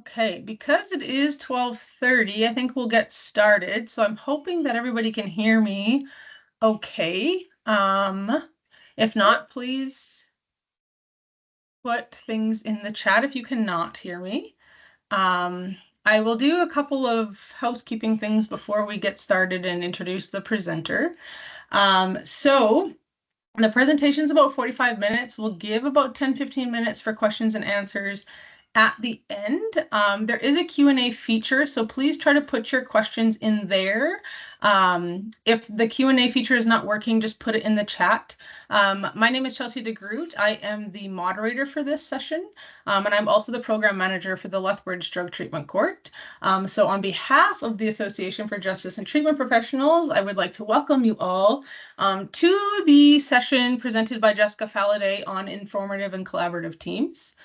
Okay, because it is 12:30, I think we'll get started. So I'm hoping that everybody can hear me okay. If not, please put things in the chat if you cannot hear me. I will do a couple of housekeeping things before we get started and introduce the presenter. So the presentation's about 45 minutes. We'll give about 10-15 minutes for questions and answers at the end. There is a Q&A feature, so please try to put your questions in there. If the Q&A feature is not working, just put it in the chat. My name is Chelsea DeGroot. I am the moderator for this session, and I'm also the program manager for the Lethbridge Drug Treatment Court. So on behalf of the Association for Justice and Treatment Professionals, I would like to welcome you all to the session presented by Jessika Falade on informative and collaborative teams.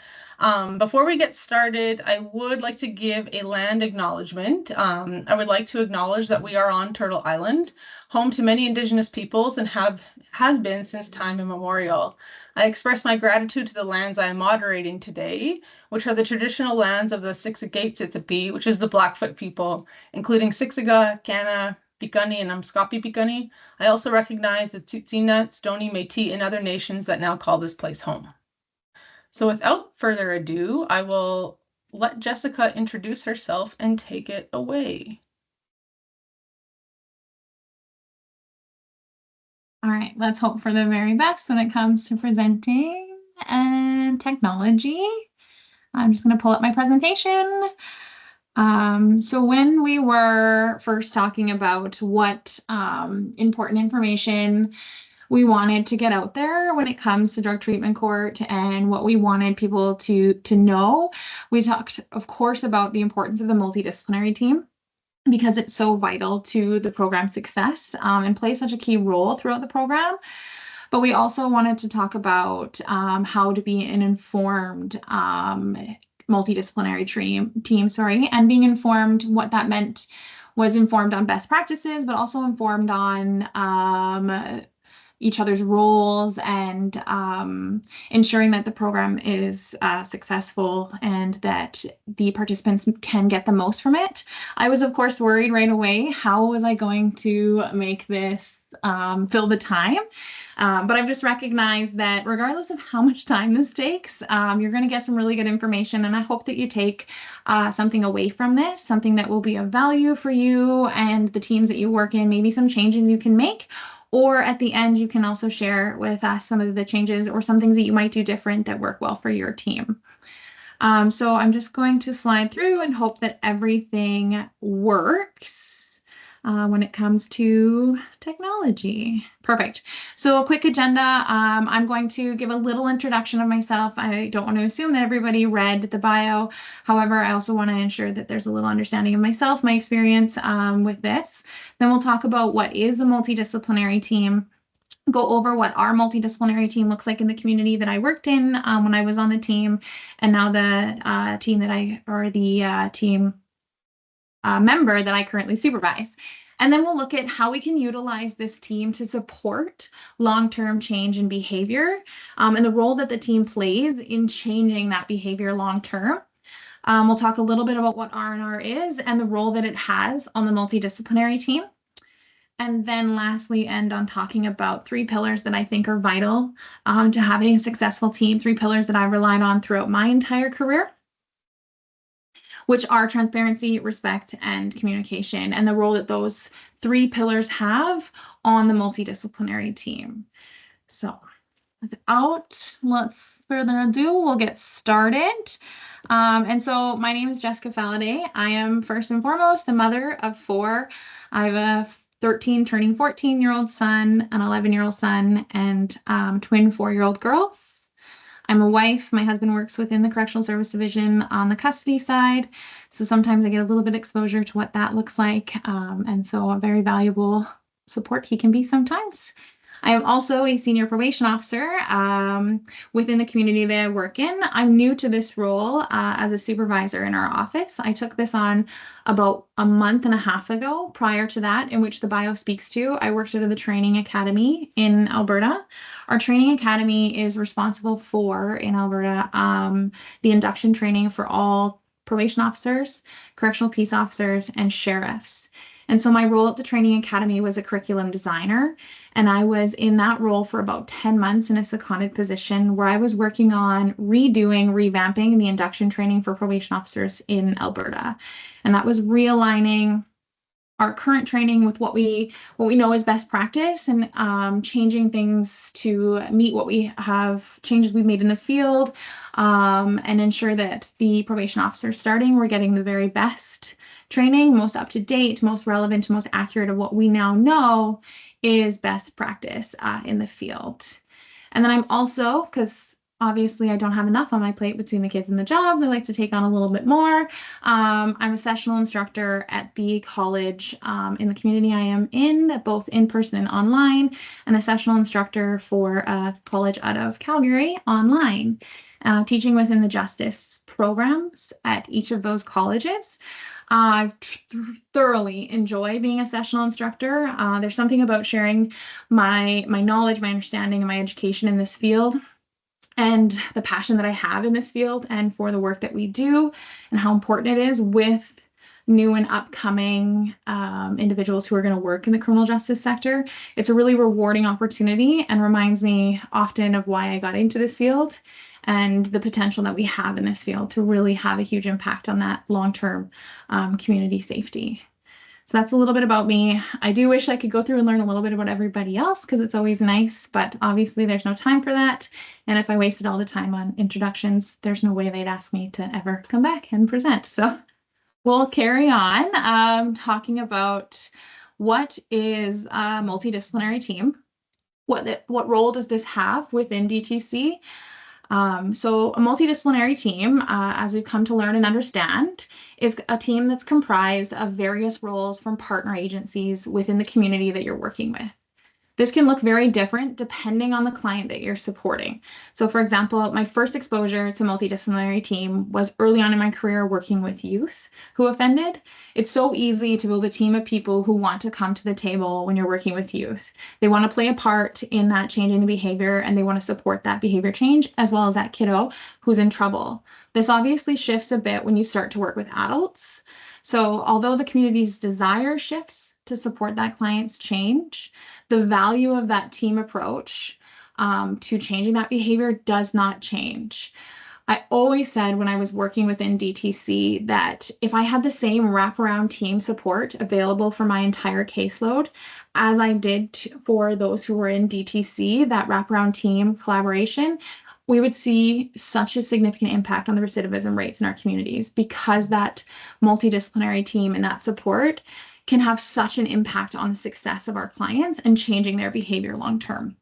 Before we get started, I would like to give a land acknowledgement. I would like to acknowledge that we are on Turtle Island, home to many Indigenous peoples and has been since time immemorial. I express my gratitude to the lands I am moderating today, which are the traditional lands of the Siksikaitsitapi, which is the Blackfoot people, including Siksika, Kana, Piikani, and Amskapi Piikani. I also recognize the Tsuut'ina, Stoney, Métis, and other nations that now call this place home. So without further ado, I will let Jessika introduce herself and take it away. All right, let's hope for the very best when it comes to presenting and technology. I'm just going to pull up my presentation. So when we were first talking about what important information we wanted to get out there when it comes to drug treatment court and what we wanted people to know, we talked, of course, about the importance of the multidisciplinary team, because it's so vital to the program's success and plays such a key role throughout the program. But we also wanted to talk about how to be an informed multidisciplinary team, and being informed, what that meant was informed on best practices, but also informed on each other's roles and ensuring that the program is successful and that the participants can get the most from it. I was, of course, worried right away, how was I going to make this fill the time? But I've just recognized that regardless of how much time this takes, you're going to get some really good information, and I hope that you take something away from this, something that will be of value for you and the teams that you work in, maybe some changes you can make. Or at the end, you can also share with us some of the changes or some things that you might do different that work well for your team. So I'm just going to slide through and hope that everything works when it comes to technology. Perfect. So a quick agenda. I'm going to give a little introduction of myself. I don't want to assume that everybody read the bio. However, I also want to ensure that there's a little understanding of myself, my experience with this. Then we'll talk about what is a multidisciplinary team, go over what our multidisciplinary team looks like in the community that I worked in when I was on the team, and now the team member that I currently supervise. And then we'll look at how we can utilize this team to support long-term change in behavior and the role that the team plays in changing that behavior long-term. We'll talk a little bit about what R&R is and the role that it has on the multidisciplinary team. And then lastly, end on talking about 3 pillars that I think are vital to having a successful team, 3 pillars that I've relied on throughout my entire career, which are transparency, respect, and communication, and the role that those 3 pillars have on the multidisciplinary team. So without less further ado, we'll get started. And so my name is Jessika Falade. I am first and foremost a mother of 4. I have a 13 turning 14-year-old son, an 11-year-old son, and twin 4-year-old girls. I'm a wife. My husband works within the Correctional Service Division on the custody side, so sometimes I get a little bit exposure to what that looks like, and so a very valuable support he can be sometimes. I am also a senior probation officer within the community that I work in. I'm new to this role as a supervisor in our office. I took this on about a month and a half ago. Prior to that, in which the bio speaks to, I worked at the training academy in Alberta. Our training academy is responsible for, in Alberta, the induction training for all probation officers, correctional peace officers, and sheriffs. And so my role at the training academy was a curriculum designer, and I was in that role for about 10 months in a seconded position where I was working on revamping the induction training for probation officers in Alberta. And that was realigning our current training with what we know is best practice, and changing things to meet what we have changes we've made in the field, and ensure that the probation officers starting were getting the very best training, most up to date, most relevant, most accurate of what we now know is best practice in the field. And then I'm also, because obviously I don't have enough on my plate between the kids and the jobs, I like to take on a little bit more. I'm a sessional instructor at the college in the community I am in, both in person and online, and a sessional instructor for a college out of Calgary online, teaching within the justice programs at each of those colleges. I thoroughly enjoy being a sessional instructor. There's something about sharing my knowledge, my understanding, and my education in this field, and the passion that I have in this field and for the work that we do, and how important it is with new and upcoming individuals who are going to work in the criminal justice sector. It's a really rewarding opportunity and reminds me often of why I got into this field and the potential that we have in this field to really have a huge impact on that long-term community safety. So that's a little bit about me. I do wish I could go through and learn a little bit about everybody else, because it's always nice, but obviously there's no time for that. And if I wasted all the time on introductions, there's no way they'd ask me to ever come back and present. So we'll carry on talking about what is a multidisciplinary team. What role does this have within DTC? So a multidisciplinary team, as we've come to learn and understand, is a team that's comprised of various roles from partner agencies within the community that you're working with. This can look very different depending on the client that you're supporting. So for example, my first exposure to multidisciplinary team was early on in my career working with youth who offended. It's so easy to build a team of people who want to come to the table when you're working with youth. They want to play a part in that changing the behavior, and they want to support that behavior change as well as that kiddo who's in trouble. This obviously shifts a bit when you start to work with adults. So although the community's desire shifts to support that client's change, the value of that team approach to changing that behavior does not change. I always said when I was working within DTC that if I had the same wraparound team support available for my entire caseload as I did for those who were in DTC, that wraparound team collaboration, we would see such a significant impact on the recidivism rates in our communities, because that multidisciplinary team and that support can have such an impact on the success of our clients and changing their behavior long term.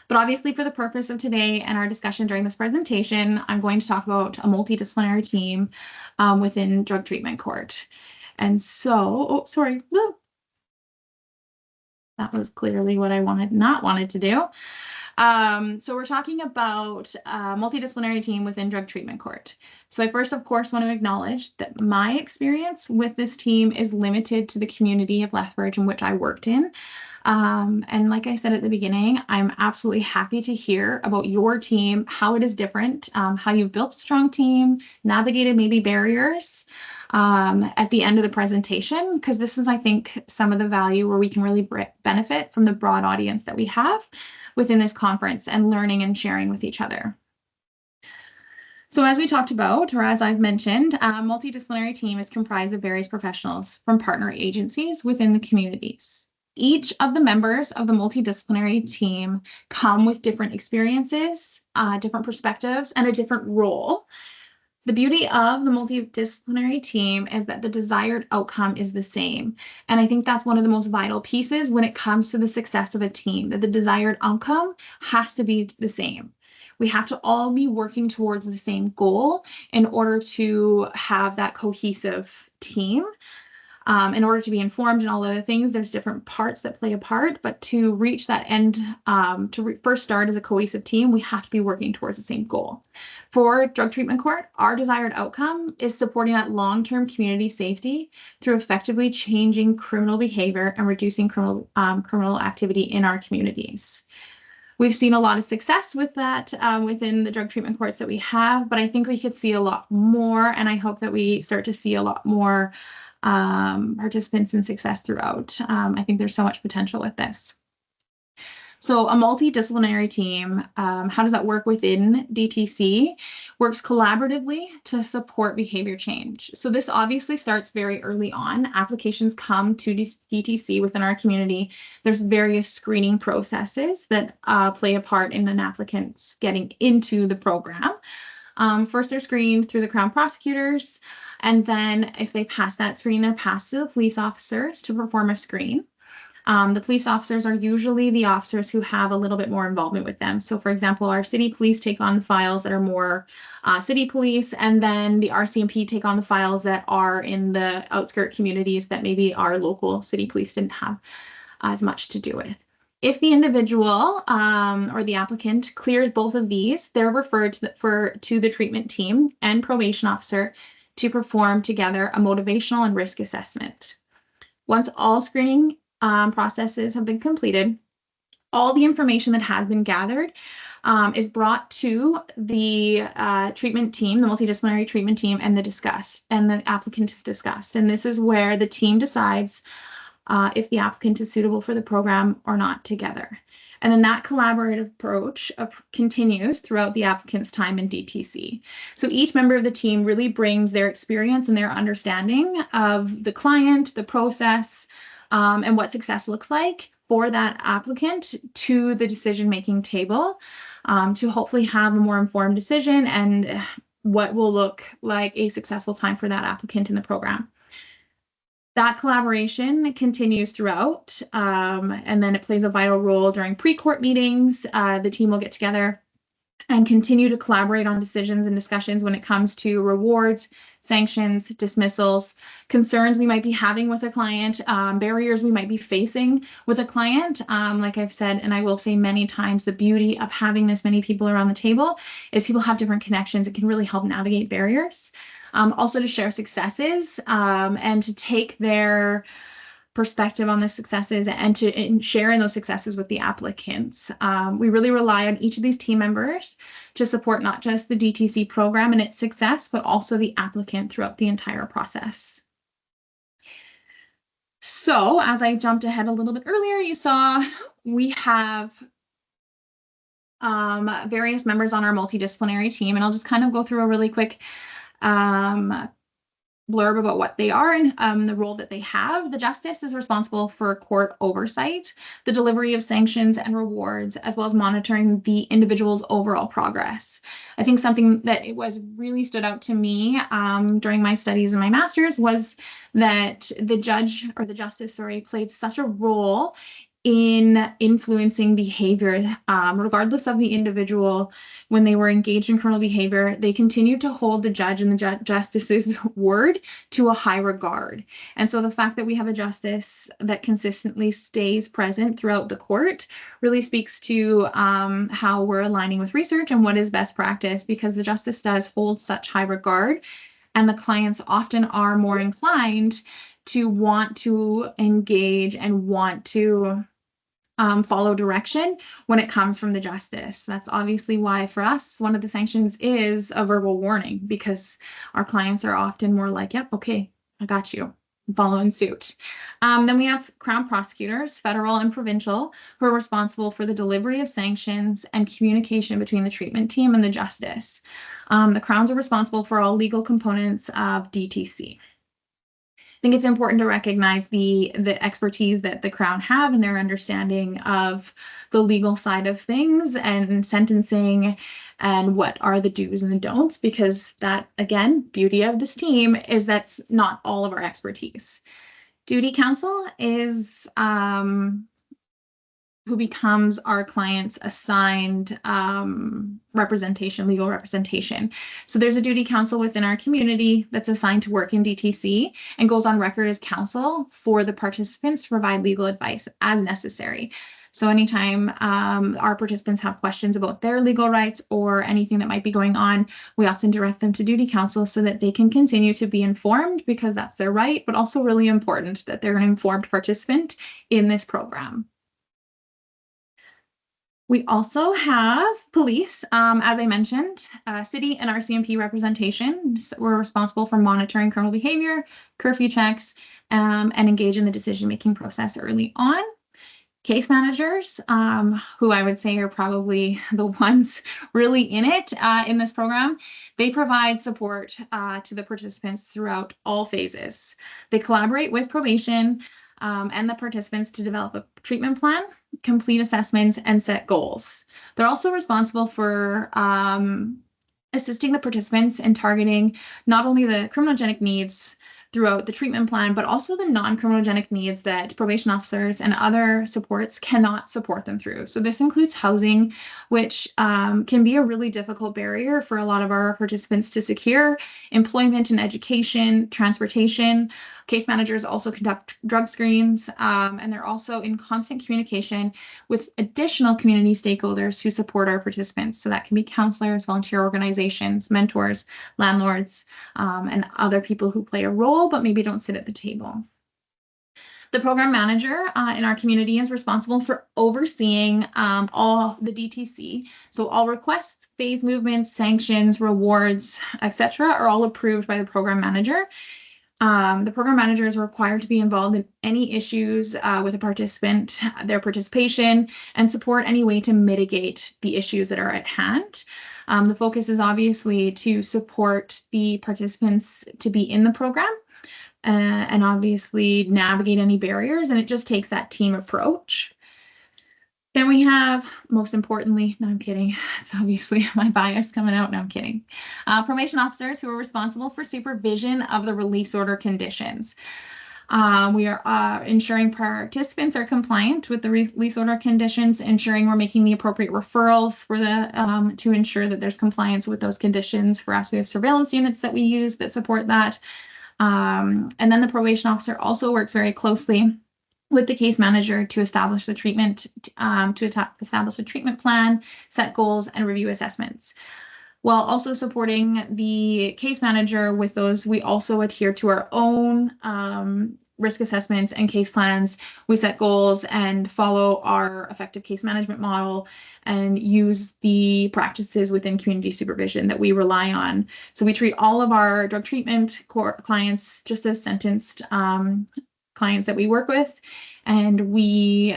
But obviously, for the purpose of today and our discussion during this presentation, I'm going to talk about a multidisciplinary team within drug treatment court. And so, that was clearly what I not wanted to do. So we're talking about a multidisciplinary team within drug treatment court. So I first, of course, want to acknowledge that my experience with this team is limited to the community of Lethbridge in which I worked in. And like I said at the beginning, I'm absolutely happy to hear about your team, how it is different, how you've built a strong team, navigated maybe barriers at the end of the presentation, because this is, I think, some of the value where we can really benefit from the broad audience that we have within this conference and learning and sharing with each other. So as we talked about, or as I've mentioned, a multidisciplinary team is comprised of various professionals from partner agencies within the communities. Each of the members of the multidisciplinary team come with different experiences, different perspectives, and a different role. The beauty of the multidisciplinary team is that the desired outcome is the same. And I think that's one of the most vital pieces when it comes to the success of a team, that the desired outcome has to be the same. We have to all be working towards the same goal in order to have that cohesive team. In order to be informed and all other things, there's different parts that play a part, but to reach that end, first start as a cohesive team, we have to be working towards the same goal. For drug treatment court, our desired outcome is supporting that long-term community safety through effectively changing criminal behavior and reducing criminal activity in our communities. We've seen a lot of success with that within the drug treatment courts that we have, but I think we could see a lot more, and I hope that we start to see a lot more participants in success throughout. I think there's so much potential with this. So a multidisciplinary team, how does that work within DTC? Works collaboratively to support behavior change. So this obviously starts very early on. Applications come to DTC within our community. There's various screening processes that play a part in an applicant's getting into the program. First, they're screened through the Crown prosecutors, and then if they pass that screen, they're passed to the police officers to perform a screen. The police officers are usually the officers who have a little bit more involvement with them. So for example, our city police take on the files that are more city police, and then the RCMP take on the files that are in the outskirt communities that maybe our local city police didn't have as much to do with. If the individual or the applicant clears both of these, they're referred to the treatment team and probation officer to perform together a motivational and risk assessment. Once all screening processes have been completed, all the information that has been gathered is brought to the treatment team, the multidisciplinary treatment team, and the applicant is discussed. And this is where the team decides if the applicant is suitable for the program or not together. And then that collaborative approach continues throughout the applicant's time in DTC. So each member of the team really brings their experience and their understanding of the client, the process, and what success looks like for that applicant to the decision-making table to hopefully have a more informed decision and what will look like a successful time for that applicant in the program. That collaboration continues throughout, and then it plays a vital role during pre-court meetings. The team will get together and continue to collaborate on decisions and discussions when it comes to rewards, sanctions, dismissals, concerns we might be having with a client, barriers we might be facing with a client. Like I've said, and I will say many times, the beauty of having this many people around the table is people have different connections. It can really help navigate barriers. Also to share successes and to take their perspective on the successes and to share in those successes with the applicants. We really rely on each of these team members to support not just the DTC program and its success, but also the applicant throughout the entire process. So as I jumped ahead a little bit earlier, you saw we have various members on our multidisciplinary team, and I'll just kind of go through a really quick blurb about what they are and the role that they have. The justice is responsible for court oversight, the delivery of sanctions and rewards, as well as monitoring the individual's overall progress. I think something that it was really stood out to me during my studies in my master's was that the justice played such a role in influencing behavior, regardless of the individual. When they were engaged in criminal behavior, they continued to hold the judge and the justice's word to a high regard. And so the fact that we have a justice that consistently stays present throughout the court really speaks to how we're aligning with research and what is best practice, because the justice does hold such high regard, and the clients often are more inclined to want to engage and want to follow direction when it comes from the justice. That's obviously why for us, one of the sanctions is a verbal warning, because our clients are often more like, yep, okay, I got you, following suit. Then we have Crown prosecutors, federal and provincial, who are responsible for the delivery of sanctions and communication between the treatment team and the justice. The Crowns are responsible for all legal components of DTC. I think it's important to recognize the expertise that the Crown have and their understanding of the legal side of things and sentencing and what are the do's and the don'ts, because that, again, beauty of this team is that's not all of our expertise. Duty counsel is who becomes our client's assigned representation, legal representation. So there's a duty counsel within our community that's assigned to work in DTC and goes on record as counsel for the participants to provide legal advice as necessary. So anytime our participants have questions about their legal rights or anything that might be going on, we often direct them to duty counsel so that they can continue to be informed, because that's their right, but also really important that they're an informed participant in this program. We also have police, as I mentioned, city and RCMP representation. So we're responsible for monitoring criminal behavior, curfew checks, and engage in the decision-making process early on. Case managers, who I would say are probably the ones really in it in this program, they provide support to the participants throughout all phases. They collaborate with probation and the participants to develop a treatment plan, complete assessments, and set goals. They're also responsible for assisting the participants in targeting not only the criminogenic needs throughout the treatment plan, but also the non-criminogenic needs that probation officers and other supports cannot support them through. So this includes housing, which can be a really difficult barrier for a lot of our participants to secure, employment and education, transportation. Case managers also conduct drug screens, and they're also in constant communication with additional community stakeholders who support our participants. So that can be counselors, volunteer organizations, mentors, landlords, and other people who play a role but maybe don't sit at the table. The program manager in our community is responsible for overseeing all the DTC. So all requests, phase movements, sanctions, rewards, etc. are all approved by the program manager. The program manager is required to be involved in any issues with a participant, their participation, and support any way to mitigate the issues that are at hand. The focus is obviously to support the participants to be in the program and obviously navigate any barriers, and it just takes that team approach. Then we have, most importantly, no, I'm kidding. It's obviously my bias coming out. No, I'm kidding. Probation officers who are responsible for supervision of the release order conditions. We are ensuring participants are compliant with the release order conditions, ensuring we're making the appropriate referrals for the to ensure that there's compliance with those conditions. For us, we have surveillance units that we use that support that. And then the probation officer also works very closely with the case manager to establish the treatment, establish a treatment plan, set goals, and review assessments. While also supporting the case manager with those, we also adhere to our own risk assessments and case plans. We set goals and follow our effective case management model and use the practices within community supervision that we rely on. So we treat all of our drug treatment clients just as sentenced clients that we work with, and we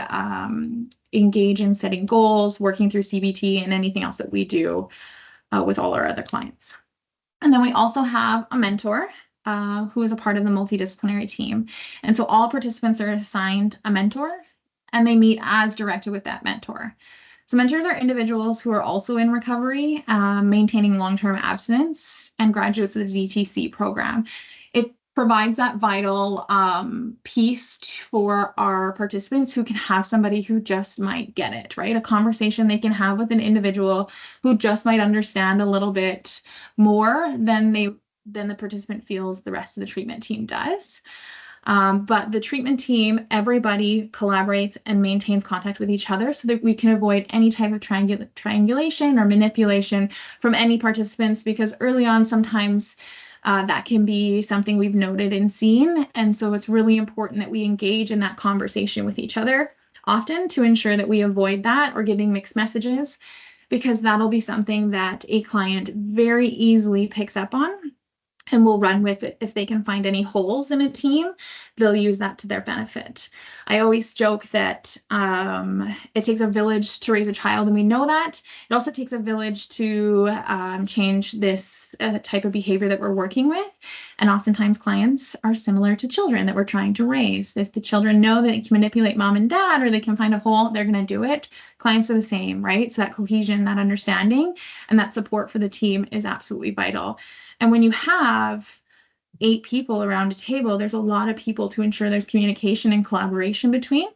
engage in setting goals, working through CBT, and anything else that we do with all our other clients. And then we also have a mentor who is a part of the multidisciplinary team. And so all participants are assigned a mentor, and they meet as directed with that mentor. So mentors are individuals who are also in recovery, maintaining long-term abstinence, and graduates of the DTC program. It provides that vital piece for our participants who can have somebody who just might get it, right? A conversation they can have with an individual who just might understand a little bit more than the participant feels the rest of the treatment team does. But the treatment team, everybody collaborates and maintains contact with each other so that we can avoid any type of triangulation or manipulation from any participants, because early on, sometimes that can be something we've noted and seen. And so it's really important that we engage in that conversation with each other often to ensure that we avoid that or giving mixed messages, because that'll be something that a client very easily picks up on and will run with it. If they can find any holes in a team, they'll use that to their benefit. I always joke that it takes a village to raise a child, and we know that. It also takes a village to change this type of behavior that we're working with. And oftentimes clients are similar to children that we're trying to raise. If the children know that they can manipulate mom and dad, or they can find a hole, they're going to do it. Clients are the same, right? So that cohesion, that understanding, and that support for the team is absolutely vital. And when you have 8 people around a table, there's a lot of people to ensure there's communication and collaboration between.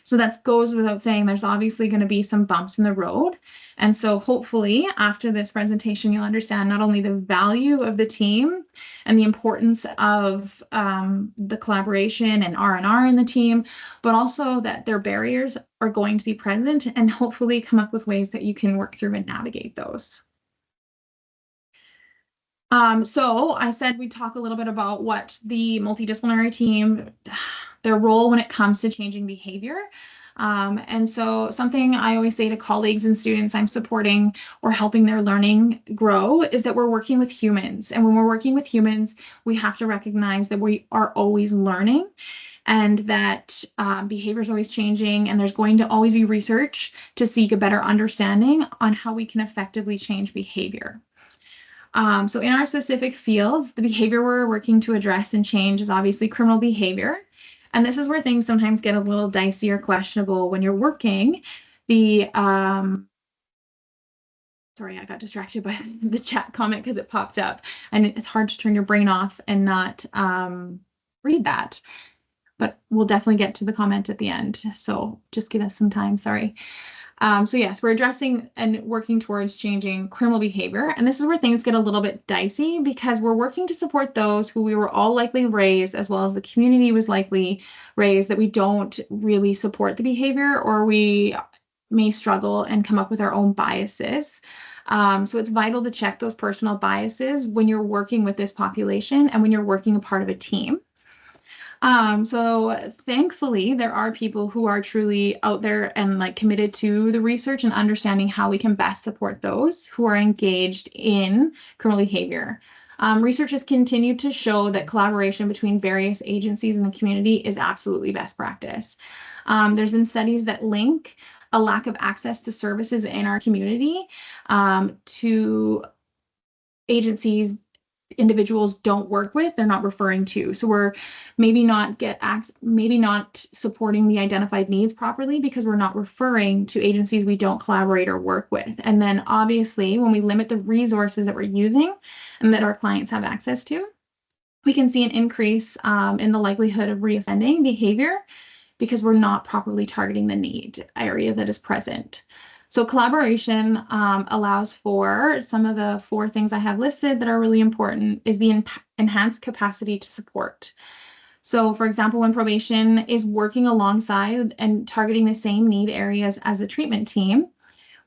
So that goes without saying, there's obviously going to be some bumps in the road. And so hopefully after this presentation, you'll understand not only the value of the team and the importance of the collaboration and R&R in the team, but also that their barriers are going to be present, and hopefully come up with ways that you can work through and navigate those. So I said we'd talk a little bit about what the multidisciplinary team, their role when it comes to changing behavior. And so something I always say to colleagues and students I'm supporting or helping their learning grow is that we're working with humans. And when we're working with humans, we have to recognize that we are always learning and that behavior is always changing, and there's going to always be research to seek a better understanding on how we can effectively change behavior. So in our specific fields, the behavior we're working to address and change is obviously criminal behavior. And this is where things sometimes get a little dicey or questionable when you're working. The sorry, I got distracted by the chat comment because it popped up, and it's hard to turn your brain off and not read that. But we'll definitely get to the comment at the end. So just give us some time, sorry. So yes, we're addressing and working towards changing criminal behavior. And this is where things get a little bit dicey because we're working to support those who we were all likely raised, as well as the community was likely raised, that we don't really support the behavior, or we may struggle and come up with our own biases. So it's vital to check those personal biases when you're working with this population and when you're working a part of a team. So thankfully, there are people who are truly out there and like committed to the research and understanding how we can best support those who are engaged in criminal behavior. Research has continued to show that collaboration between various agencies in the community is absolutely best practice. There's been studies that link a lack of access to services in our community to agencies individuals don't work with, they're not referring to. So we're maybe not supporting the identified needs properly because we're not referring to agencies we don't collaborate or work with. And then obviously when we limit the resources that we're using and that our clients have access to, we can see an increase in the likelihood of reoffending behavior because we're not properly targeting the need area that is present. So collaboration allows for some of the 4 things I have listed that are really important is the enhanced capacity to support. So for example, when probation is working alongside and targeting the same need areas as the treatment team,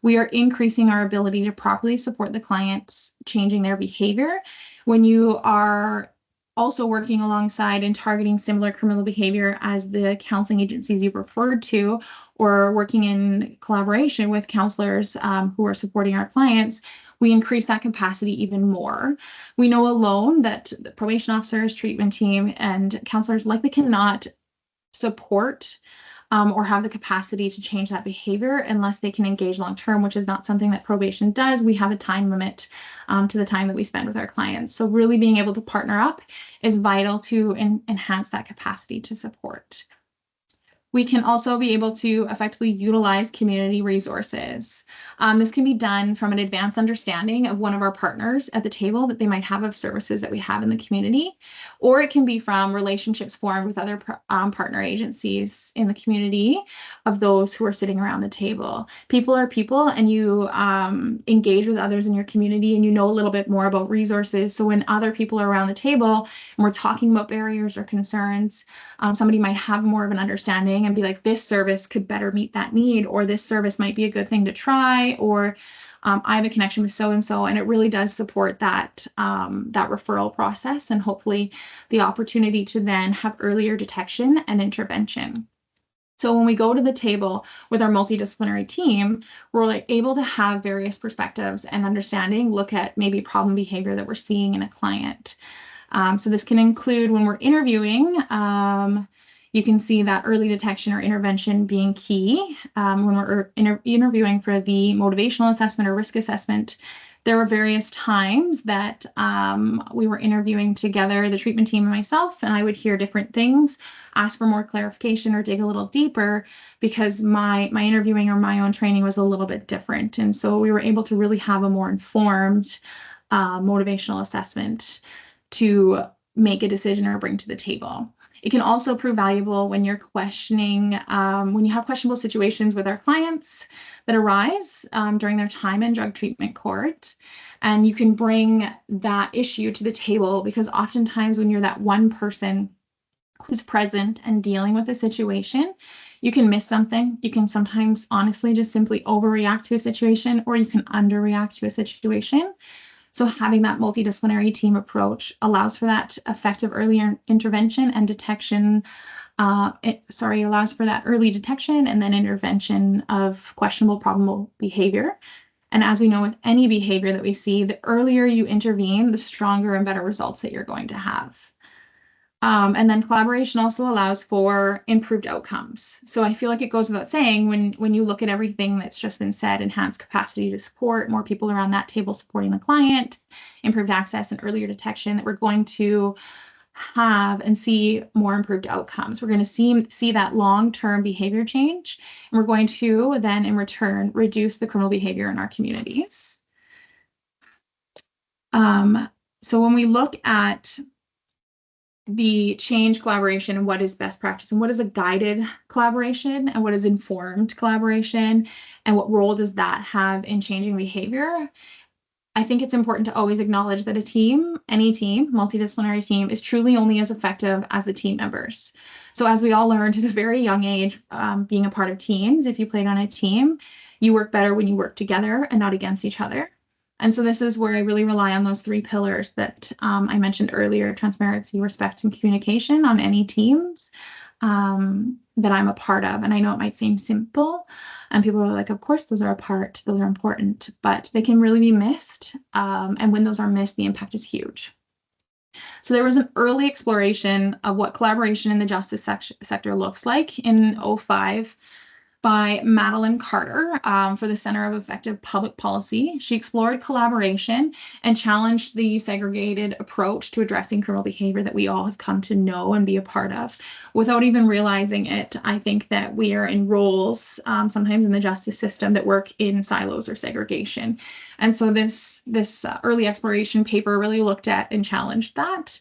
we are increasing our ability to properly support the clients changing their behavior. When you are also working alongside and targeting similar criminal behavior as the counseling agencies you referred to, or working in collaboration with counselors who are supporting our clients, we increase that capacity even more. We know alone that the probation officers, treatment team, and counselors likely cannot support or have the capacity to change that behavior unless they can engage long-term, which is not something that probation does. We have a time limit to the time that we spend with our clients. So really being able to partner up is vital to enhance that capacity to support. We can also be able to effectively utilize community resources. This can be done from an advanced understanding of one of our partners at the table that they might have of services that we have in the community, or it can be from relationships formed with other partner agencies in the community of those who are sitting around the table. People are people, and you engage with others in your community and you know a little bit more about resources. So when other people are around the table and we're talking about barriers or concerns, somebody might have more of an understanding and be like, this service could better meet that need, or this service might be a good thing to try, or I have a connection with so-and-so, and it really does support that referral process and hopefully the opportunity to then have earlier detection and intervention. So when we go to the table with our multidisciplinary team, we're like able to have various perspectives and understanding, look at maybe problem behavior that we're seeing in a client. So this can include when we're interviewing, you can see that early detection or intervention being key. When we're interviewing for the motivational assessment or risk assessment, there were various times that we were interviewing together, the treatment team and myself, and I would hear different things, ask for more clarification or dig a little deeper because my interviewing or my own training was a little bit different. And so we were able to really have a more informed motivational assessment to make a decision or bring to the table. It can also prove valuable when you're questioning, when you have questionable situations with our clients that arise during their time in drug treatment court. And you can bring that issue to the table because oftentimes when you're that one person who's present and dealing with a situation, you can miss something. You can sometimes honestly just simply overreact to a situation, or you can underreact to a situation. So having that multidisciplinary team approach allows for that effective earlier intervention and detection It allows for that early detection and then intervention of questionable, probable behavior. And as we know, with any behavior that we see, the earlier you intervene, the stronger and better results that you're going to have. And then collaboration also allows for improved outcomes. So I feel like it goes without saying, when you look at everything that's just been said, enhanced capacity to support, more people around that table supporting the client, improved access and earlier detection, that we're going to have and see more improved outcomes. We're going to see that long-term behavior change, and we're going to then in return reduce the criminal behavior in our communities. So when we look at the change collaboration and what is best practice and what is a guided collaboration and what is informed collaboration and what role does that have in changing behavior, I think it's important to always acknowledge that a team, any team, multidisciplinary team, is truly only as effective as the team members. So as we all learned at a very young age, being a part of teams, if you played on a team, you work better when you work together and not against each other. And so this is where I really rely on those three pillars that I mentioned earlier: transparency, respect, and communication on any teams that I'm a part of. And I know it might seem simple, and people are like, of course, those are important, but they can really be missed. And when those are missed, the impact is huge. So there was an early exploration of what collaboration in the justice sector looks like in 2005 by Madeline Carter for the Center of Effective Public Policy. She explored collaboration and challenged the segregated approach to addressing criminal behavior that we all have come to know and be a part of. Without even realizing it, I think that we are in roles sometimes in the justice system that work in silos or segregation. And so this early exploration paper really looked at and challenged that.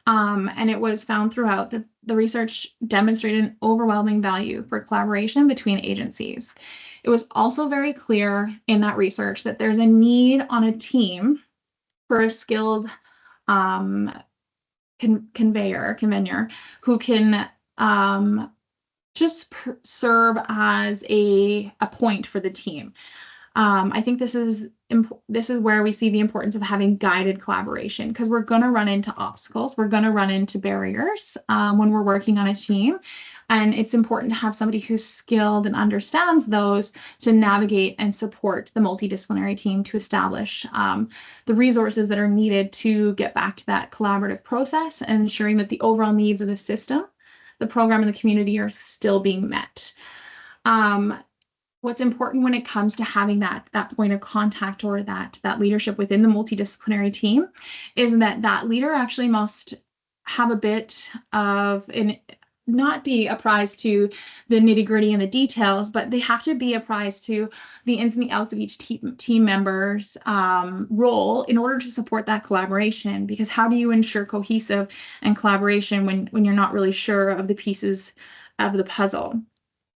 And it was found throughout that the research demonstrated an overwhelming value for collaboration between agencies. It was also very clear in that research that there's a need on a team for a skilled conveyor who can just serve as a point for the team. I think this is where we see the importance of having guided collaboration, because we're going to run into obstacles. We're going to run into barriers when we're working on a team. And it's important to have somebody who's skilled and understands those to navigate and support the multidisciplinary team to establish the resources that are needed to get back to that collaborative process and ensuring that the overall needs of the system, the program, and the community are still being met. What's important when it comes to having that point of contact or that leadership within the multidisciplinary team is that leader actually must have a bit of not be apprised to the nitty-gritty and the details, but they have to be apprised to the ins and the outs of each team member's role in order to support that collaboration. Because how do you ensure cohesive and collaboration when you're not really sure of the pieces of the puzzle?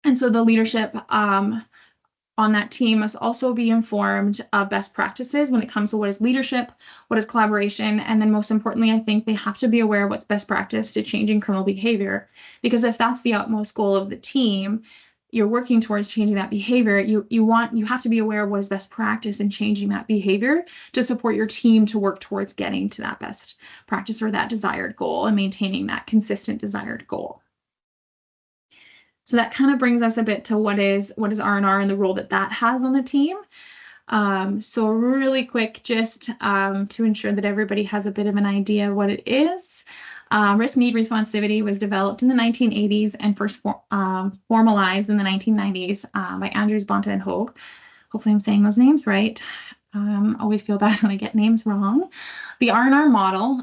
And so the leadership on that team must also be informed of best practices when it comes to what is leadership, what is collaboration, and then most importantly, I think they have to be aware of what's best practice to changing criminal behavior. Because if that's the utmost goal of the team, you're working towards changing that behavior, you have to be aware of what is best practice in changing that behavior to support your team to work towards getting to that best practice or that desired goal and maintaining that consistent desired goal. So that kind of brings us a bit to what is R&R and the role that has on the team. So really quick, just to ensure that everybody has a bit of an idea of what it is. Risk-Need-Responsivity was developed in the 1980s and first formalized in the 1990s by Andrews, Bonta, and Hogue. Hopefully I'm saying those names right. Always feel bad when I get names wrong. The R&R model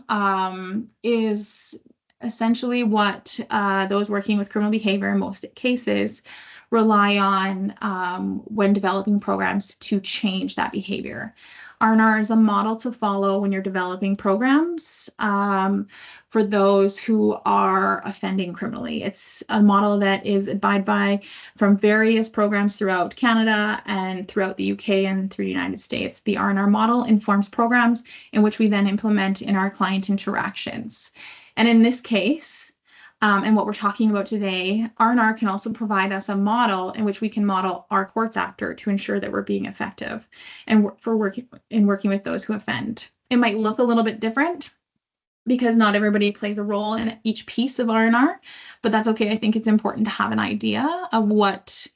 is essentially what those working with criminal behavior in most cases rely on when developing programs to change that behavior. R&R is a model to follow when you're developing programs for those who are offending criminally. It's a model that is abided by from various programs throughout Canada and throughout the UK and through the United States. The R&R model informs programs in which we then implement in our client interactions. And in this case, and what we're talking about today, R&R can also provide us a model in which we can model our courts after to ensure that we're being effective and working with those who offend. It might look a little bit different because not everybody plays a role in each piece of R&R, but that's okay. I think it's important to have an idea of what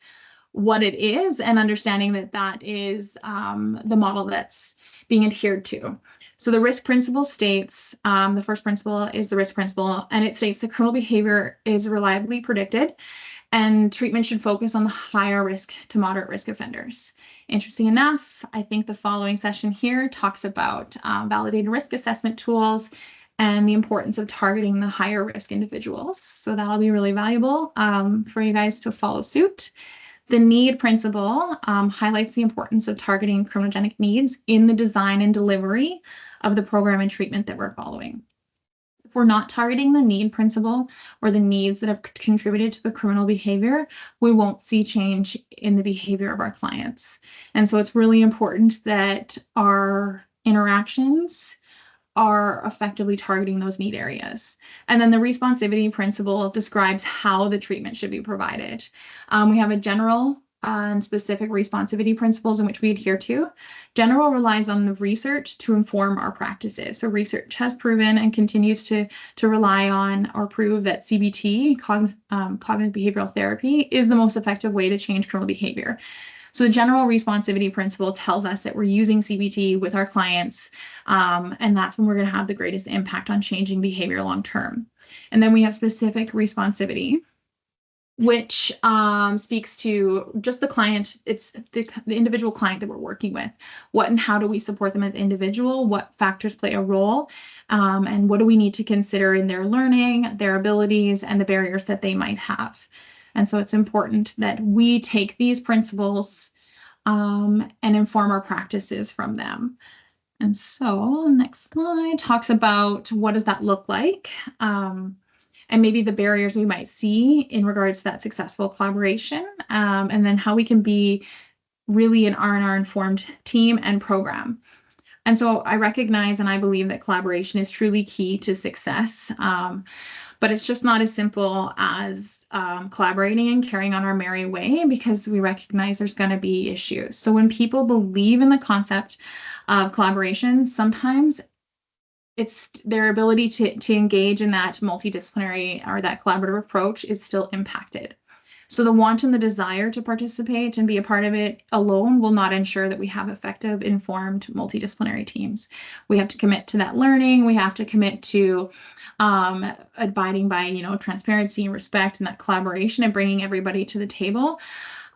it is and understanding that that is the model that's being adhered to. So the risk principle states, the first principle is the risk principle, and it states that criminal behavior is reliably predicted and treatment should focus on the higher risk to moderate risk offenders. Interesting enough, I think the following session here talks about validated risk assessment tools and the importance of targeting the higher risk individuals. So that'll be really valuable for you guys to follow suit. The need principle highlights the importance of targeting criminogenic needs in the design and delivery of the program and treatment that we're following. If we're not targeting the need principle or the needs that have contributed to the criminal behavior, we won't see change in the behavior of our clients. And so it's really important that our interactions are effectively targeting those need areas. And then the responsivity principle describes how the treatment should be provided. We have a general and specific responsivity principles in which we adhere to. General relies on the research to inform our practices. So research has proven and continues to rely on or prove that CBT, cognitive behavioral therapy, is the most effective way to change criminal behavior. So the general responsivity principle tells us that we're using CBT with our clients, and that's when we're going to have the greatest impact on changing behavior long term. And then we have specific responsivity, which speaks to just the client. It's the individual client that we're working with. What and how do we support them as individual? What factors play a role? And what do we need to consider in their learning, their abilities, and the barriers that they might have? And so it's important that we take these principles and inform our practices from them. And so next slide talks about what does that look like? And maybe the barriers we might see in regards to that successful collaboration, and then how we can be really an R&R informed team and program. And so I recognize and I believe that collaboration is truly key to success, but it's just not as simple as collaborating and carrying on our merry way, because we recognize there's going to be issues. So when people believe in the concept of collaboration, sometimes it's their ability to engage in that multidisciplinary or that collaborative approach is still impacted. So the want and the desire to participate and be a part of it alone will not ensure that we have effective, informed, multidisciplinary teams. We have to commit to that learning. We have to commit to abiding by, transparency and respect and that collaboration and bringing everybody to the table,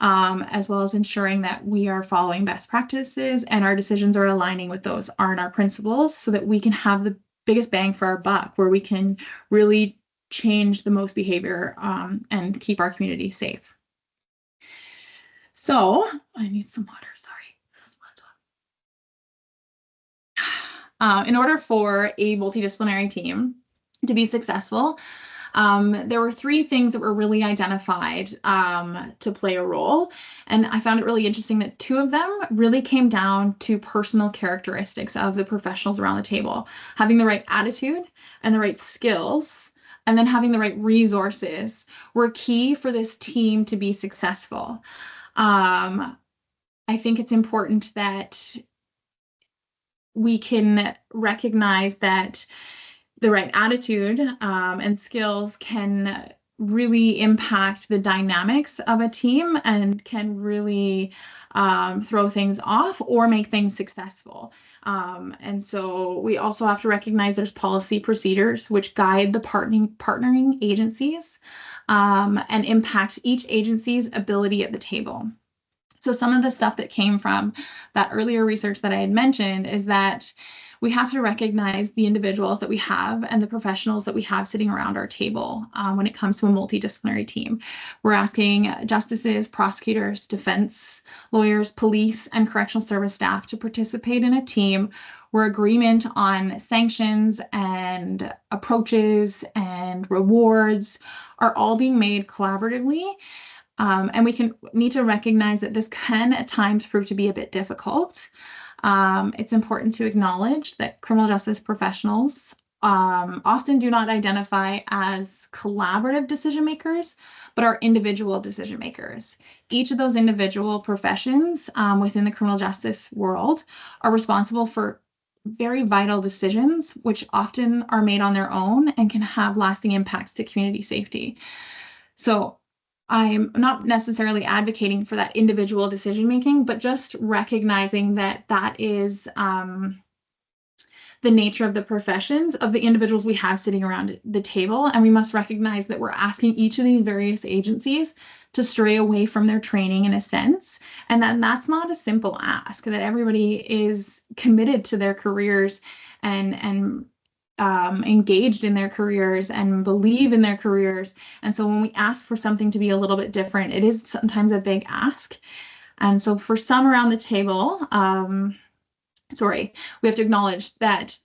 as well as ensuring that we are following best practices and our decisions are aligning with those R&R principles so that we can have the biggest bang for our buck, where we can really change the most behavior and keep our community safe. So I need some water, sorry. In order for a multidisciplinary team to be successful, there were 3 things that were really identified to play a role. And I found it really interesting that 2 of them really came down to personal characteristics of the professionals around the table. Having the right attitude and the right skills, and then having the right resources were key for this team to be successful. I think it's important that we can recognize that the right attitude and skills can really impact the dynamics of a team and can really throw things off or make things successful. And so we also have to recognize there's policy procedures which guide the partnering agencies and impact each agency's ability at the table. So some of the stuff that came from that earlier research that I had mentioned is that we have to recognize the individuals that we have and the professionals that we have sitting around our table when it comes to a multidisciplinary team. We're asking justices, prosecutors, defense lawyers, police, and correctional service staff to participate in a team where agreement on sanctions and approaches and rewards are all being made collaboratively. And we need to recognize that this can at times prove to be a bit difficult. It's important to acknowledge that criminal justice professionals often do not identify as collaborative decision makers, but are individual decision makers. Each of those individual professions within the criminal justice world are responsible for very vital decisions, which often are made on their own and can have lasting impacts to community safety. So I'm not necessarily advocating for that individual decision making, but just recognizing that that is the nature of the professions of the individuals we have sitting around the table. And we must recognize that we're asking each of these various agencies to stray away from their training in a sense. And that's not a simple ask, that everybody is committed to their careers and engaged in their careers and believe in their careers. And so when we ask for something to be a little bit different, it is sometimes a big ask. And so for some around the table, we have to acknowledge that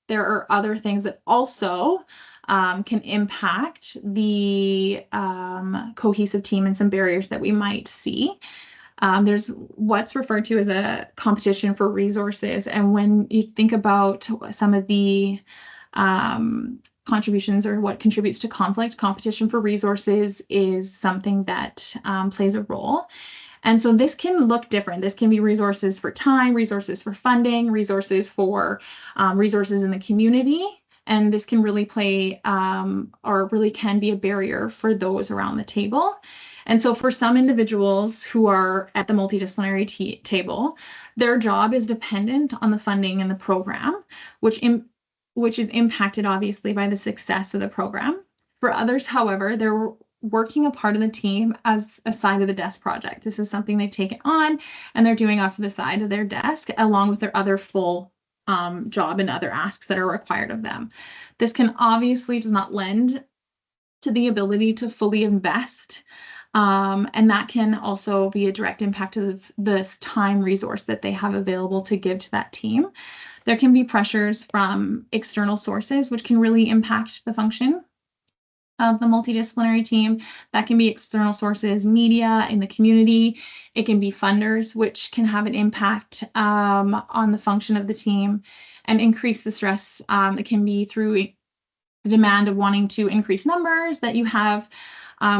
there are other things that also can impact the cohesive team and some barriers that we might see. There's what's referred to as a competition for resources. And when you think about some of the contributions or what contributes to conflict, competition for resources is something that plays a role. And so this can look different. This can be resources for time, resources for funding, resources for resources in the community. And this can really play or really can be a barrier for those around the table. And so for some individuals who are at the multidisciplinary table, their job is dependent on the funding and the program, which is impacted obviously by the success of the program. For others, however, they're working a part of the team as a side of the desk project. This is something they've taken on and they're doing off the side of their desk along with their other full job and other asks that are required of them. This can obviously does not lend to the ability to fully invest. And that can also be a direct impact of this time resource that they have available to give to that team. There can be pressures from external sources, which can really impact the function of the multidisciplinary team. That can be external sources, media in the community. It can be funders, which can have an impact on the function of the team and increase the stress. It can be through the demand of wanting to increase numbers that you have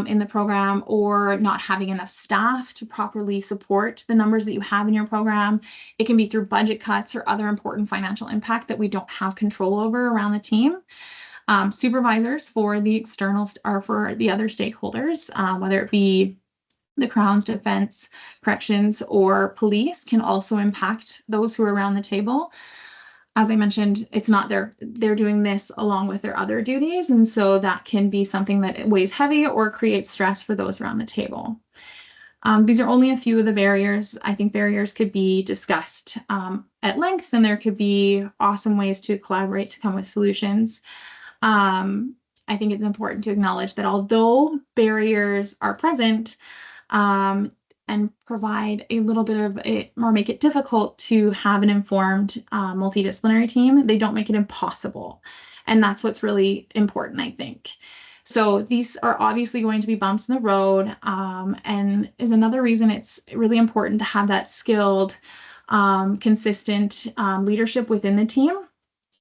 in the program, or not having enough staff to properly support the numbers that you have in your program. It can be through budget cuts or other important financial impact that we don't have control over around the team. Supervisors for the externals or for the other stakeholders, whether it be the Crown's defense, corrections, or police, can also impact those who are around the table. As I mentioned, it's not they're doing this along with their other duties, and so that can be something that weighs heavy or creates stress for those around the table. These are only a few of the barriers. I think barriers could be discussed at length, and there could be awesome ways to collaborate to come with solutions. I think it's important to acknowledge that although barriers are present and provide a little bit of it or make it difficult to have an informed multidisciplinary team, they don't make it impossible. And that's what's really important, I think. So these are obviously going to be bumps in the road, and is another reason it's really important to have that skilled, consistent leadership within the team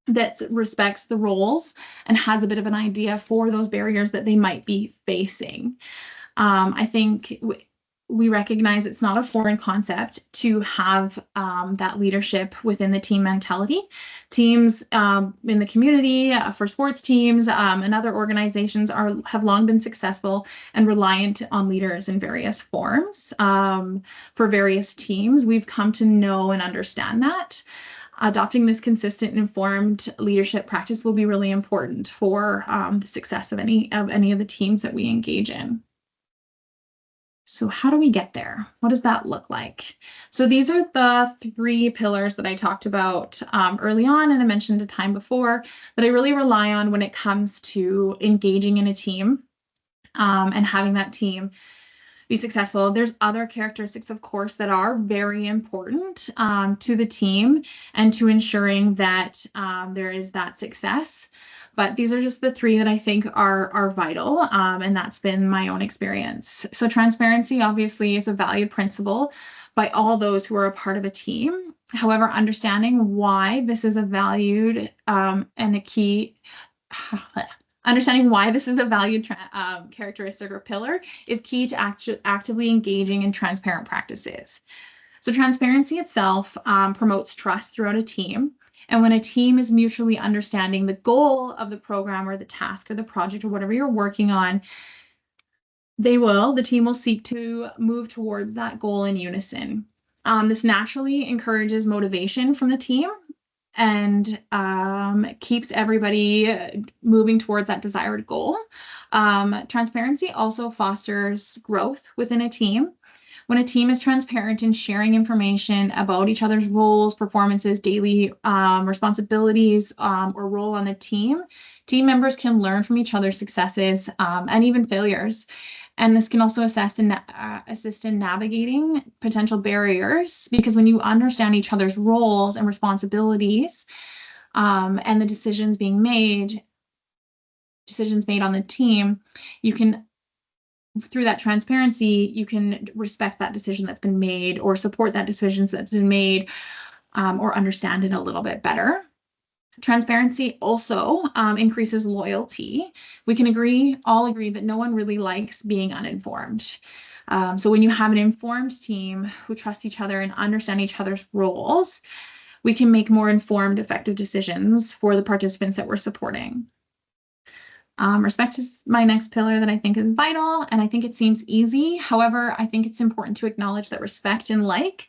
that respects the roles and has a bit of an idea for those barriers that they might be facing. I think we recognize it's not a foreign concept to have that leadership within the team mentality. Teams in the community, for sports teams and other organizations have long been successful and reliant on leaders in various forms for various teams. We've come to know and understand that. Adopting this consistent, informed leadership practice will be really important for the success of any of the teams that we engage in. So how do we get there? What does that look like? So these are the 3 pillars that I talked about early on, and I mentioned a time before, that I really rely on when it comes to engaging in a team and having that team be successful. There's other characteristics, of course, that are very important to the team and to ensuring that there is that success. But these are just the 3 that I think are vital, and that's been my own experience. So transparency, obviously, is a valued principle by all those who are a part of a team. However, understanding why this is a valued and a key Understanding why this is a valued characteristic or pillar is key to actively engaging in transparent practices. So transparency itself promotes trust throughout a team. And when a team is mutually understanding the goal of the program or the task or the project or whatever you're working on, the team will seek to move towards that goal in unison. This naturally encourages motivation from the team and keeps everybody moving towards that desired goal. Transparency also fosters growth within a team. When a team is transparent in sharing information about each other's roles, performances, daily responsibilities, or role on the team members can learn from each other's successes and even failures. And this can also assist in navigating potential barriers, because when you understand each other's roles and responsibilities and the decisions made on the team, you can, through that transparency, you can respect that decision that's been made or support that decision that's been made or understand it a little bit better. Transparency also increases loyalty. We can all agree that no one really likes being uninformed. So when you have an informed team who trust each other and understand each other's roles, we can make more informed, effective decisions for the participants that we're supporting. Respect is my next pillar that I think is vital, and I think it seems easy. However, I think it's important to acknowledge that respect and like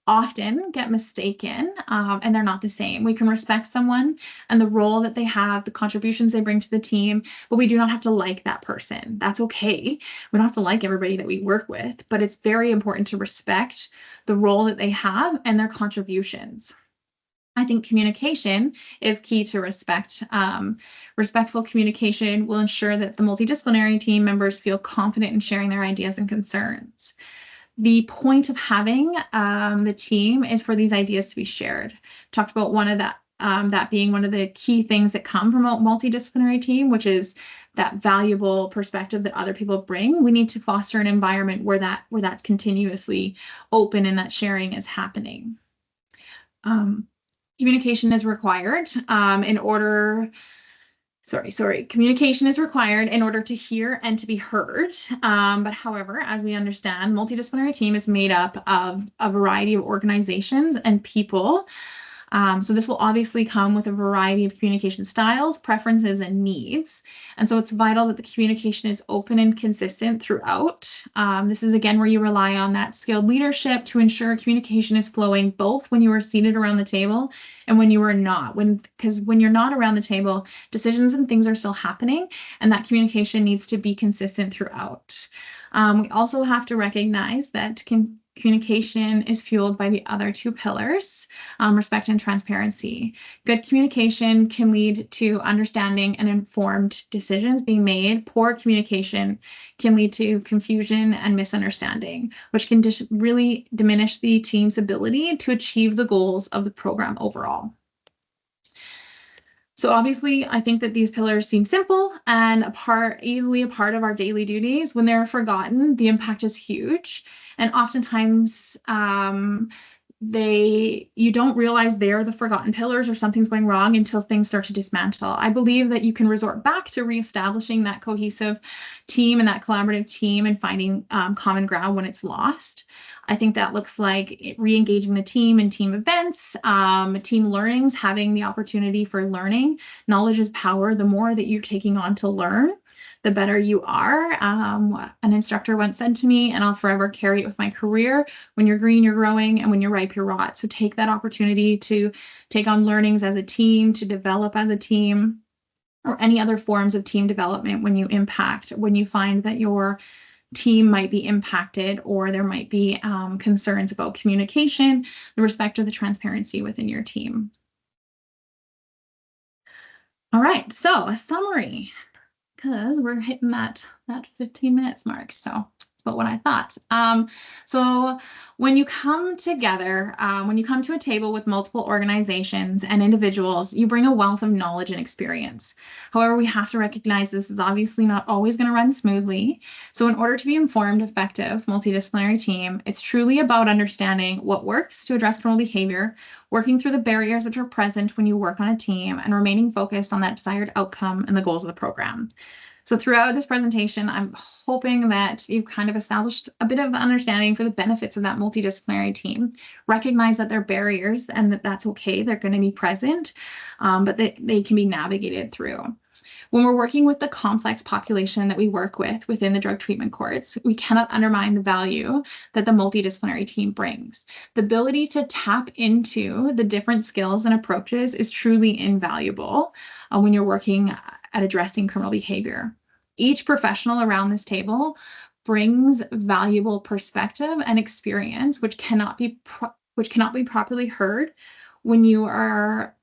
often get mistaken, and they're not the same. We can respect someone and the role that they have, the contributions they bring to the team, but we do not have to like that person. That's okay. We don't have to like everybody that we work with, but it's very important to respect the role that they have and their contributions. I think communication is key to respect. Respectful communication will ensure that the multidisciplinary team members feel confident in sharing their ideas and concerns. The point of having the team is for these ideas to be shared. Talked about one of that being one of the key things that come from a multidisciplinary team, which is that valuable perspective that other people bring. We need to foster an environment where that's continuously open and that sharing is happening. Communication is required communication is required in order to hear and to be heard. But however, as we understand, multidisciplinary team is made up of a variety of organizations and people. So this will obviously come with a variety of communication styles, preferences, and needs. And so it's vital that the communication is open and consistent throughout. This is, again, where you rely on that skilled leadership to ensure communication is flowing both when you are seated around the table and when you are not. Because when you're not around the table, decisions and things are still happening, and that communication needs to be consistent throughout. We also have to recognize that communication is fueled by the other two pillars, respect and transparency. Good communication can lead to understanding and informed decisions being made. Poor communication can lead to confusion and misunderstanding, which can really diminish the team's ability to achieve the goals of the program overall. So obviously, I think that these pillars seem simple and easily a part of our daily duties. When they're forgotten, the impact is huge. And oftentimes, you don't realize they're the forgotten pillars or something's going wrong until things start to dismantle. I believe that you can resort back to reestablishing that cohesive team and that collaborative team and finding common ground when it's lost. I think that looks like re-engaging the team in team events, team learnings, having the opportunity for learning. Knowledge is power. The more that you're taking on to learn, the better you are. An instructor once said to me, and I'll forever carry it with my career, when you're green, you're growing, and when you're ripe, you're rot. So take that opportunity to take on learnings as a team, to develop as a team, or any other forms of team development when you find that your team might be impacted or there might be concerns about communication, the respect or the transparency within your team. All right, so a summary, because we're hitting that 15 minutes mark. So that's about what I thought. So when you come together, when you come to a table with multiple organizations and individuals, you bring a wealth of knowledge and experience. However, we have to recognize this is obviously not always going to run smoothly. So in order to be informed, effective, multidisciplinary team, it's truly about understanding what works to address criminal behavior, working through the barriers which are present when you work on a team, and remaining focused on that desired outcome and the goals of the program. So throughout this presentation, I'm hoping that you've kind of established a bit of understanding for the benefits of that multidisciplinary team. Recognize that there are barriers and that that's okay. They're going to be present, but they can be navigated through. When we're working with the complex population that we work with within the drug treatment courts, we cannot undermine the value that the multidisciplinary team brings. The ability to tap into the different skills and approaches is truly invaluable when you're working at addressing criminal behavior. Each professional around this table brings valuable perspective and experience, which cannot be properly heard when you are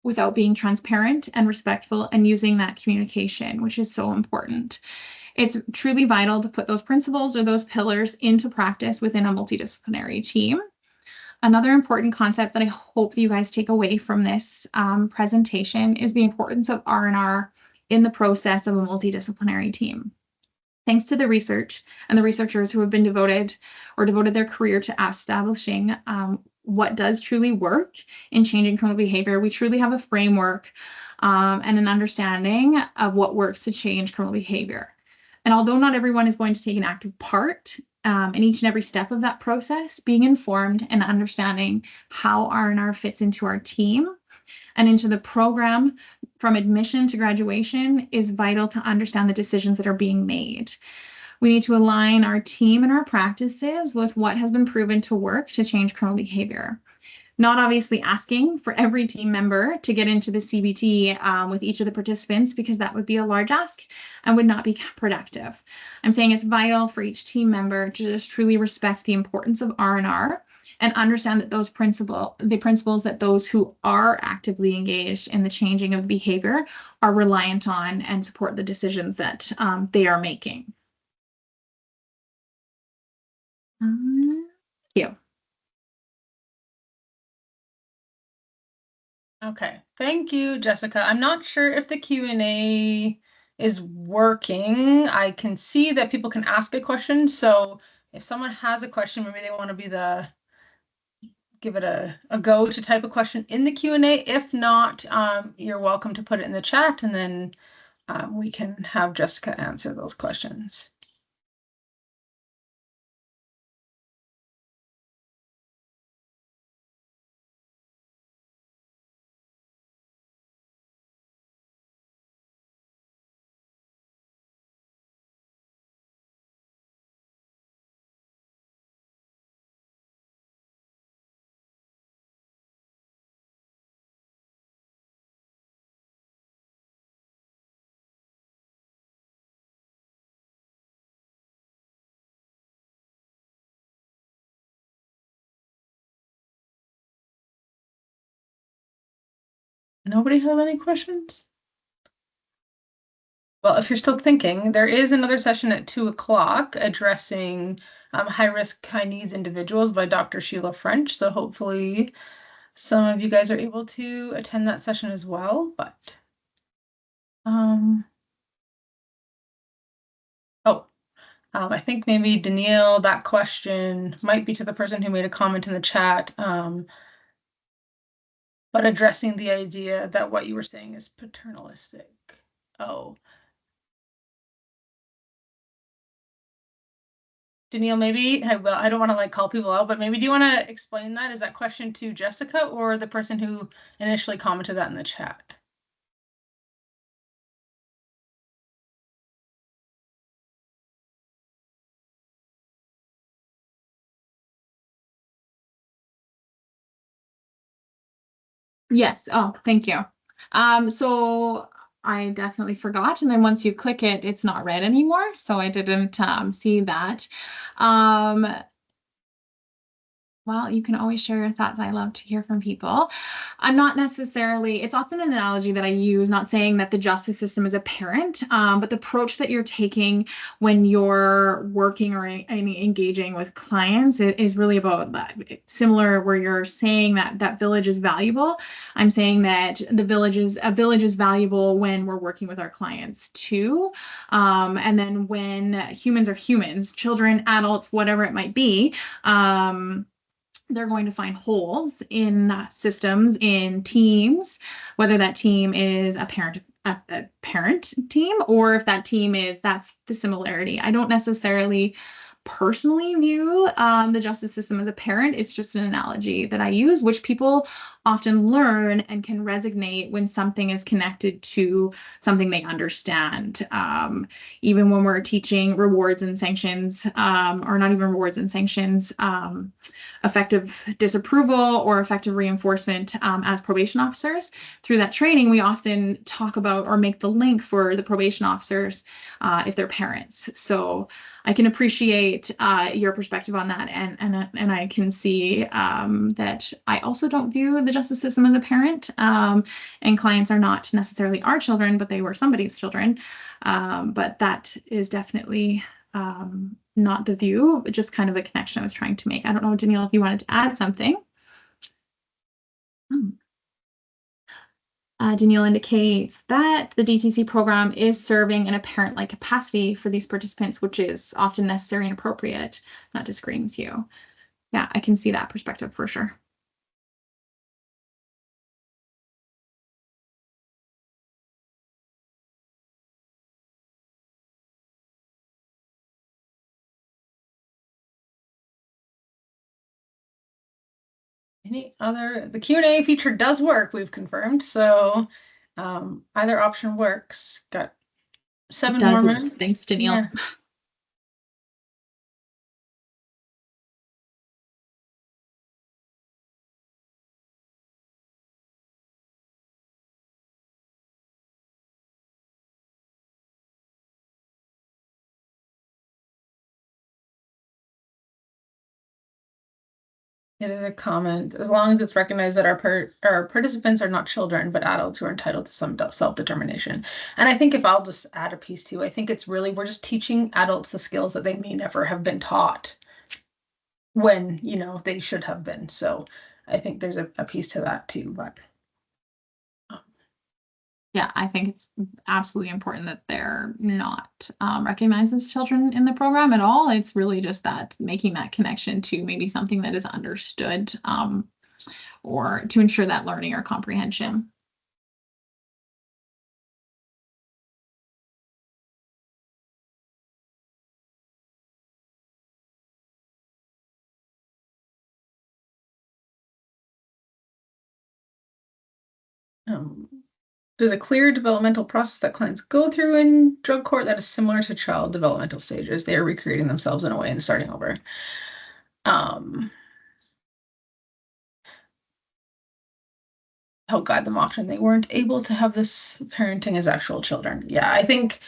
without being transparent and respectful and using that communication, which is so important. It's truly vital to put those principles or those pillars into practice within a multidisciplinary team. Another important concept that I hope that you guys take away from this presentation is the importance of R&R in the process of a multidisciplinary team. Thanks to the research and the researchers who have been devoted their career to establishing what does truly work in changing criminal behavior, we truly have a framework and an understanding of what works to change criminal behavior. And although not everyone is going to take an active part in each and every step of that process, being informed and understanding how R&R fits into our team and into the program from admission to graduation is vital to understand the decisions that are being made. We need to align our team and our practices with what has been proven to work to change criminal behavior. Not obviously asking for every team member to get into the CBT with each of the participants, because that would be a large ask and would not be productive. I'm saying it's vital for each team member to just truly respect the importance of R&R and understand that the principles that those who are actively engaged in the changing of behavior are reliant on and support the decisions that they are making. Thank you. Okay, thank you, Jessica. I'm not sure if the Q&A is working. I can see that people can ask a question, so if someone has a question, maybe they want to give it a go to type a question in the Q&A. If not, you're welcome to put it in the chat, and then we can have Jessica answer those questions. Nobody have any questions? Well, if you're still thinking, there is another session at 2 o'clock addressing high-risk, high-needs individuals by Dr. Sheila French. So hopefully some of you guys are able to attend that session as well. But I think maybe Danielle, that question might be to the person who made a comment in the chat. But addressing the idea that what you were saying is paternalistic. Oh. Danielle, maybe, well, I don't want to call people out, but maybe do you want to explain that? Is that question to Jessica or the person who initially commented that in the chat? Yes. Oh, thank you. So I definitely forgot. And then once you click it, it's not read anymore. So I didn't see that. Well, you can always share your thoughts. I love to hear from people. I'm not necessarily, it's often an analogy that I use, not saying that the justice system is a parent, but the approach that you're taking when you're working or engaging with clients is really about that. Similar where you're saying that village is valuable. I'm saying that a village is valuable when we're working with our clients too. And then when humans are humans, children, adults, whatever it might be, they're going to find holes in systems, in teams, whether that team is a parent a parent team, or if that team that's the similarity. I don't necessarily personally view the justice system as a parent. It's just an analogy that I use, which people often learn and can resonate when something is connected to something they understand. Even when we're teaching rewards and sanctions, or not even rewards and sanctions, effective disapproval or effective reinforcement as probation officers. Through that training, we often talk about or make the link for the probation officers if they're parents. So I can appreciate your perspective on that, and I can see that I also don't view the justice system as a parent, and clients are not necessarily our children, but they were somebody's children. But that is definitely not the view, but just kind of a connection I was trying to make. I don't know, Danielle, if you wanted to add something. Danielle indicates that the DTC program is serving in a parent-like capacity for these participants, which is often necessary and appropriate. Not disagreeing with you. Yeah, I can see that perspective for sure. The Q&A feature does work, we've confirmed. So either option works. Got 7 more minutes. Thanks, Danielle. Yeah. It is a comment. As long as it's recognized that our participants are not children, but adults who are entitled to some self-determination. And I think if I'll just add a piece too, I think it's really, we're just teaching adults the skills that they may never have been taught when, they should have been. So I think there's a piece to that too, but. Yeah, I think it's absolutely important that they're not recognized as children in the program at all. It's really just that making that connection to maybe something that is understood, or to ensure that learning or comprehension. There's a clear developmental process that clients go through in drug court that is similar to child developmental stages. They are recreating themselves in a way and starting over. Help guide them often. They weren't able to have this parenting as actual children. Yeah, I think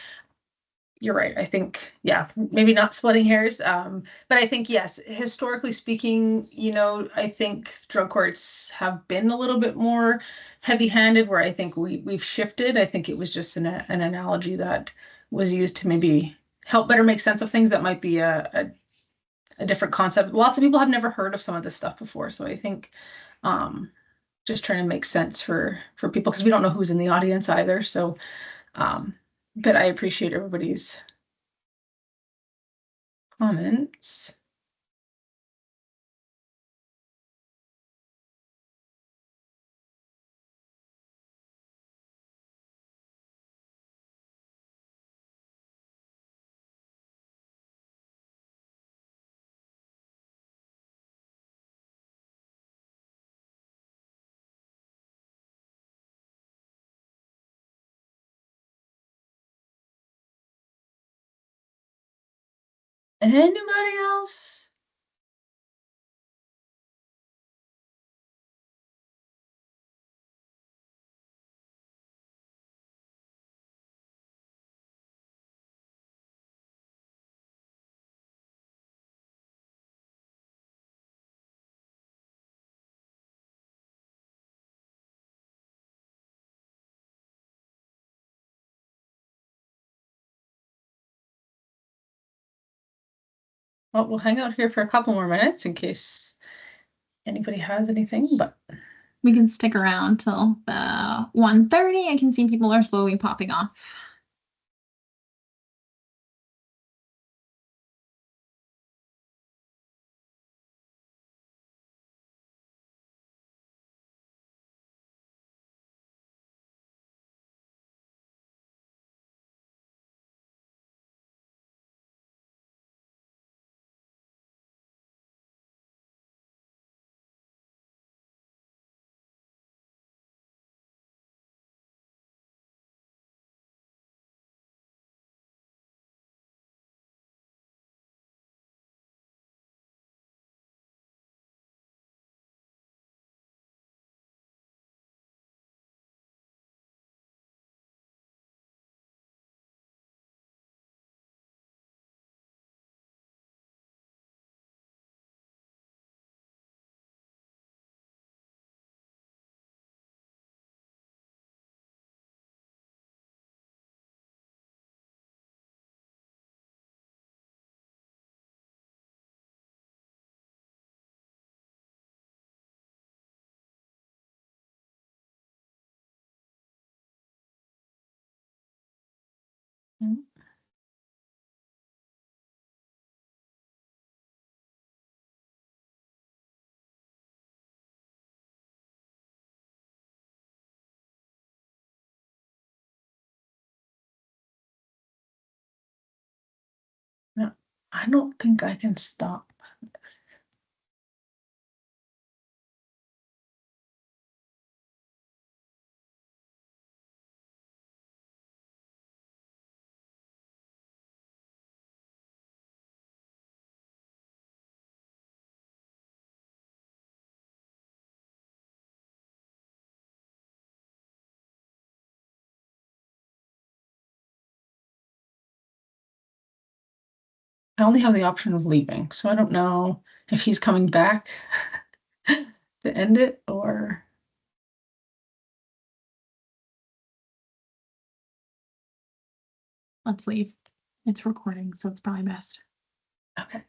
you're right. I think, yeah, maybe not splitting hairs. But I think, yes, historically speaking, I think drug courts have been a little bit more heavy-handed, where I think we've shifted. I think it was just an analogy that was used to maybe help better make sense of things that might be a different concept. Lots of people have never heard of some of this stuff before. So I think just trying to make sense for people, because we don't know who's in the audience either. So but I appreciate everybody's comments. Anybody else? Well, we'll hang out here for a couple more minutes in case anybody has anything, but We can stick around till the 1:30. I can see people are slowly popping off. Mm. No, I don't think I can stop. I only have the option of leaving, so I don't know if he's coming back to end it or. Let's leave. It's recording, so it's probably best. Okay.